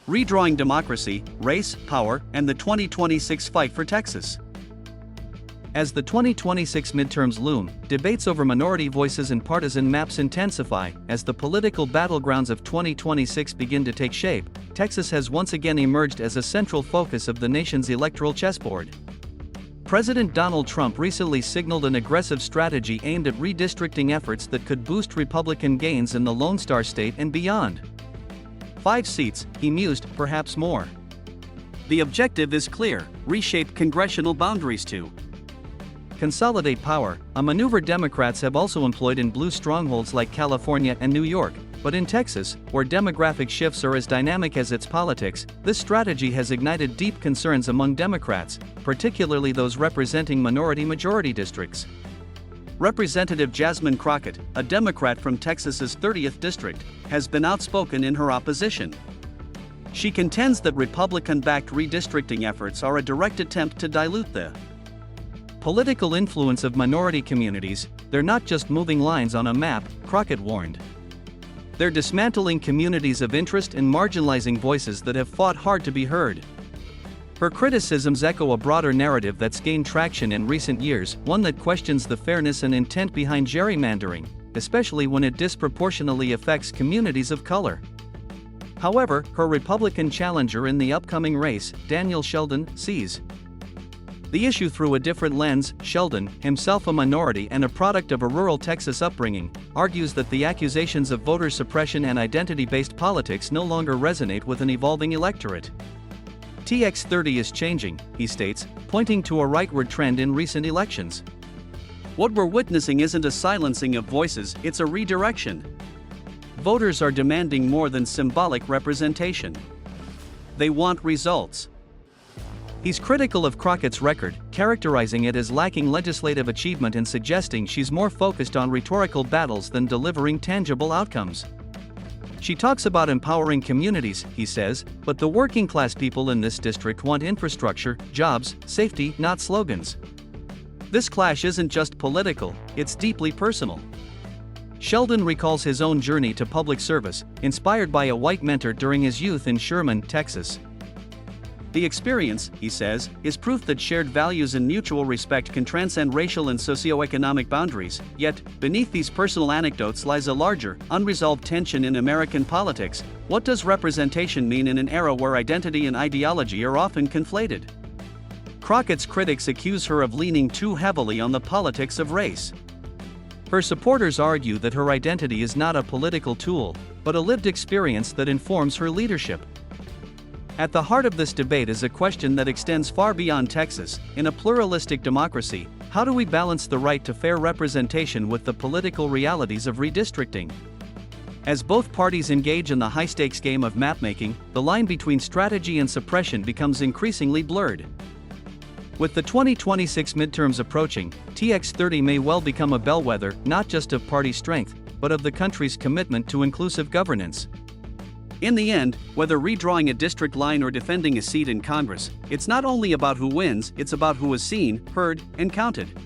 Redrawing Democracy, Race, Power, and the 2026 Fight for Texas. As the 2026 midterms loom, debates over minority voices and partisan maps intensify. As the political battlegrounds of 2026 begin to take shape, Texas has once again emerged as a central focus of the nation's electoral chessboard. President Donald Trump recently signaled an aggressive strategy aimed at redistricting efforts that could boost Republican gains in the Lone Star State and beyond. 5 seats, he mused, perhaps more. The objective is clear: reshape congressional boundaries to consolidate power, a maneuver Democrats have also employed in blue strongholds like California and New York. But in Texas, where demographic shifts are as dynamic as its politics, this strategy has ignited deep concerns among Democrats, particularly those representing minority-majority districts. Representative Jasmine Crockett, a Democrat from Texas's 30th district, has been outspoken in her opposition. She contends that Republican-backed redistricting efforts are a direct attempt to dilute the political influence of minority communities. They're not just moving lines on a map, Crockett warned. They're dismantling communities of interest and marginalizing voices that have fought hard to be heard. Her criticisms echo a broader narrative that's gained traction in recent years, one that questions the fairness and intent behind gerrymandering, especially when it disproportionately affects communities of color. However, her Republican challenger in the upcoming race, Daniel Sheldon, sees the issue through a different lens. Sheldon, himself a minority and a product of a rural Texas upbringing, argues that the accusations of voter suppression and identity-based politics no longer resonate with an evolving electorate. TX30 is changing, he states, pointing to a rightward trend in recent elections. What we're witnessing isn't a silencing of voices, it's a redirection. Voters are demanding more than symbolic representation. They want results. He's critical of Crockett's record, characterizing it as lacking legislative achievement and suggesting she's more focused on rhetorical battles than delivering tangible outcomes. She talks about empowering communities, he says, but the working-class people in this district want infrastructure, jobs, safety, not slogans. This clash isn't just political, it's deeply personal. Sheldon recalls his own journey to public service, inspired by a white mentor during his youth in Sherman, Texas. The experience, he says, is proof that shared values and mutual respect can transcend racial and socioeconomic boundaries. Yet, beneath these personal anecdotes lies a larger, unresolved tension in American politics. What does representation mean in an era where identity and ideology are often conflated? Crockett's critics accuse her of leaning too heavily on the politics of race. Her supporters argue that her identity is not a political tool, but a lived experience that informs her leadership. At the heart of this debate is a question that extends far beyond Texas. In a pluralistic democracy, how do we balance the right to fair representation with the political realities of redistricting? As both parties engage in the high-stakes game of mapmaking, the line between strategy and suppression becomes increasingly blurred. With the 2026 midterms approaching, TX30 may well become a bellwether, not just of party strength, but of the country's commitment to inclusive governance. In the end, whether redrawing a district line or defending a seat in Congress, it's not only about who wins, it's about who is seen, heard, and counted.